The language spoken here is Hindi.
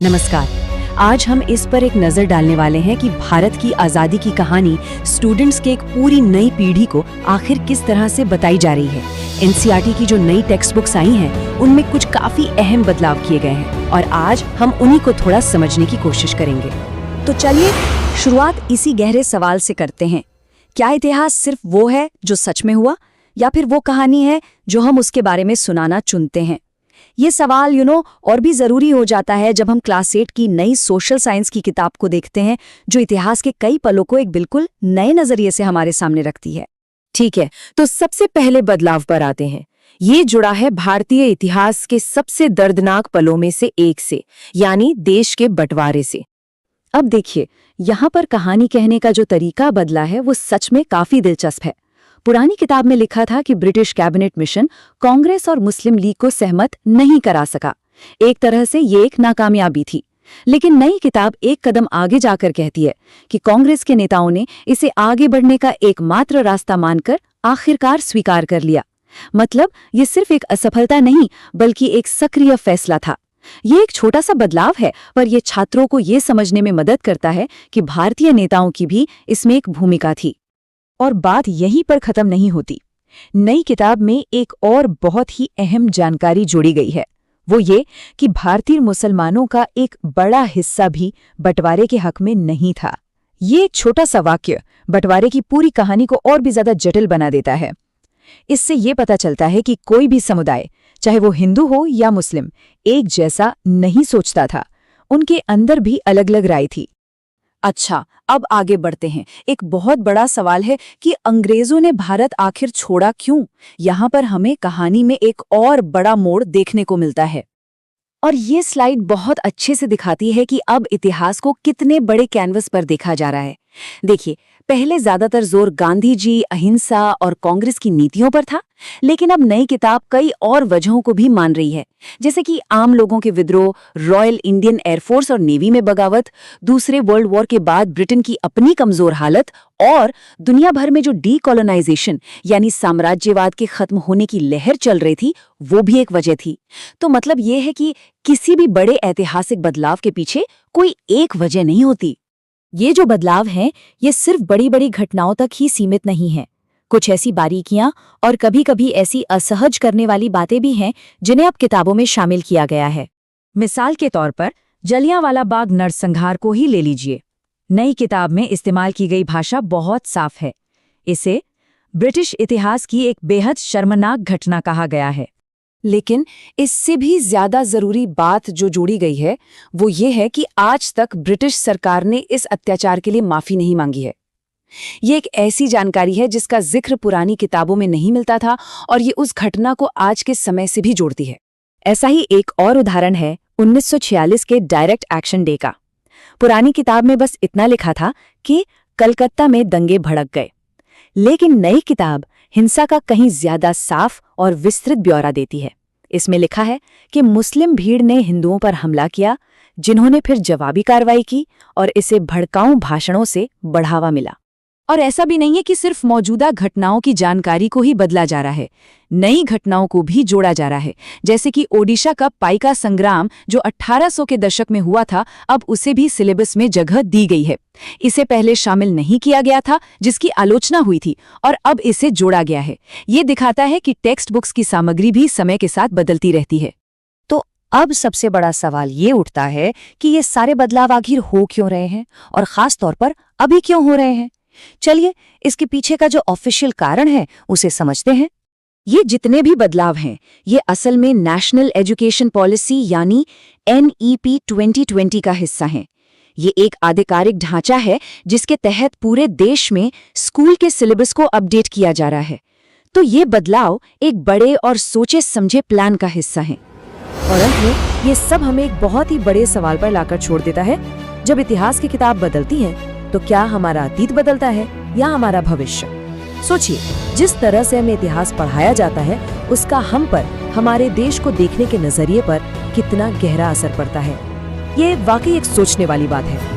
नमस्कार। आज हम इस पर एक नजर डालने वाले हैं कि भारत की आज़ादी की कहानी स्टूडेंट्स के एक पूरी नई पीढ़ी को आखिर किस तरह से बताई जा रही है। एनसीईआरटी की जो नई टेक्स्ट बुक्स आई हैं, उनमें कुछ काफी अहम बदलाव किए गए हैं और आज हम उन्हीं को थोड़ा समझने की कोशिश करेंगे। तो चलिए शुरुआत इसी गहरे सवाल से करते हैं। क्या इतिहास सिर्फ वो है जो सच में हुआ, या फिर वो कहानी है जो हम उसके बारे में सुनाना चुनते हैं? ये सवाल और भी जरूरी हो जाता है जब हम क्लास 8 की नई सोशल साइंस की किताब को देखते हैं, जो इतिहास के कई पलों को एक बिल्कुल नए नजरिए से हमारे सामने रखती है। ठीक है, तो सबसे पहले बदलाव पर आते हैं। ये जुड़ा है भारतीय इतिहास के सबसे दर्दनाक पलों में से एक से, यानी देश के बंटवारे से। अब देखिए, यहाँ पर कहानी कहने का जो तरीका बदला है वो सच में काफी दिलचस्प है। पुरानी किताब में लिखा था कि ब्रिटिश कैबिनेट मिशन कांग्रेस और मुस्लिम लीग को सहमत नहीं करा सका। एक तरह से ये एक नाकामयाबी थी। लेकिन नई किताब एक कदम आगे जाकर कहती है कि कांग्रेस के नेताओं ने इसे आगे बढ़ने का एकमात्र रास्ता मानकर आखिरकार स्वीकार कर लिया। मतलब ये सिर्फ एक असफलता नहीं, बल्कि एक सक्रिय फैसला था। ये एक छोटा सा बदलाव है, पर यह छात्रों को ये समझने में मदद करता है कि भारतीय नेताओं की भी इसमें एक भूमिका थी। और बात यहीं पर खत्म नहीं होती। नई किताब में एक और बहुत ही अहम जानकारी जोड़ी गई है। वो ये कि भारतीय मुसलमानों का एक बड़ा हिस्सा भी बंटवारे के हक में नहीं था। ये एक छोटा सा वाक्य बंटवारे की पूरी कहानी को और भी ज्यादा जटिल बना देता है। इससे ये पता चलता है कि कोई भी समुदाय, चाहे वो हिंदू हो या मुस्लिम, एक जैसा नहीं सोचता था। उनके अंदर भी अलग अलग राय थी। अच्छा, अब आगे बढ़ते हैं। एक बहुत बड़ा सवाल है कि अंग्रेजों ने भारत आखिर छोड़ा क्यों? यहाँ पर हमें कहानी में एक और बड़ा मोड़ देखने को मिलता है। और ये स्लाइड बहुत अच्छे से दिखाती है कि अब इतिहास को कितने बड़े कैनवस पर देखा जा रहा है। देखिए, पहले ज्यादातर जोर गांधी जी, अहिंसा और कांग्रेस की नीतियों पर था, लेकिन अब नई किताब कई और वजहों को भी मान रही है, जैसे कि आम लोगों के विद्रोह, रॉयल इंडियन एयरफोर्स और नेवी में बगावत, दूसरे वर्ल्ड वॉर के बाद ब्रिटेन की अपनी कमजोर हालत और दुनिया भर में जो डीकोलोनाइजेशन यानी साम्राज्यवाद के खत्म होने की लहर चल रही थी, वो भी एक वजह थी। तो मतलब ये है कि किसी भी बड़े ऐतिहासिक बदलाव के पीछे कोई एक वजह नहीं होती। ये जो बदलाव हैं, ये सिर्फ बड़ी बड़ी घटनाओं तक ही सीमित नहीं हैं। कुछ ऐसी बारीकियां और कभी कभी ऐसी असहज करने वाली बातें भी हैं जिन्हें अब किताबों में शामिल किया गया है। मिसाल के तौर पर जलियांवाला बाग नरसंहार को ही ले लीजिए। नई किताब में इस्तेमाल की गई भाषा बहुत साफ है। इसे ब्रिटिश इतिहास की एक बेहद शर्मनाक घटना कहा गया है। लेकिन इससे भी ज्यादा जरूरी बात जो जोड़ी गई है, वो ये है कि आज तक ब्रिटिश सरकार ने इस अत्याचार के लिए माफी नहीं मांगी है। ये एक ऐसी जानकारी है जिसका जिक्र पुरानी किताबों में नहीं मिलता था, और ये उस घटना को आज के समय से भी जोड़ती है। ऐसा ही एक और उदाहरण है 1946 के डायरेक्ट एक्शन डे का। पुरानी किताब में बस इतना लिखा था कि कलकत्ता में दंगे भड़क गए, लेकिन नई किताब हिंसा का कहीं ज्यादा साफ और विस्तृत ब्यौरा देती है। इसमें लिखा है कि मुस्लिम भीड़ ने हिंदुओं पर हमला किया, जिन्होंने फिर जवाबी कार्रवाई की और इसे भड़काऊ भाषणों से बढ़ावा मिला। और ऐसा भी नहीं है कि सिर्फ मौजूदा घटनाओं की जानकारी को ही बदला जा रहा है, नई घटनाओं को भी जोड़ा जा रहा है। जैसे कि ओडिशा का पाइका संग्राम जो 1800 के दशक में हुआ था, अब उसे भी सिलेबस में जगह दी गई है। इसे पहले शामिल नहीं किया गया था, जिसकी आलोचना हुई थी, और अब इसे जोड़ा गया है। ये दिखाता है कि टेक्स्ट बुक्स की सामग्री भी समय के साथ बदलती रहती है। तो अब सबसे बड़ा सवाल ये उठता है कि ये सारे बदलाव आखिर हो क्यों रहे हैं, और खास तौर पर अभी क्यों हो रहे हैं। चलिए इसके पीछे का जो ऑफिशियल कारण है उसे समझते हैं। ये जितने भी बदलाव हैं, ये असल में नेशनल एजुकेशन पॉलिसी यानी NEP 2020 का हिस्सा हैं। ये एक आधिकारिक ढांचा है जिसके तहत पूरे देश में स्कूल के सिलेबस को अपडेट किया जा रहा है। तो ये बदलाव एक बड़े और सोचे समझे प्लान का हिस्सा हैं। और अंत में ये सब हमें एक बहुत ही बड़े सवाल पर लाकर छोड़ देता है। जब इतिहास की किताब बदलती है, तो क्या हमारा अतीत बदलता है या हमारा भविष्य? सोचिए, जिस तरह से हमें इतिहास पढ़ाया जाता है, उसका हम पर, हमारे देश को देखने के नजरिए पर कितना गहरा असर पड़ता है। ये वाकई एक सोचने वाली बात है।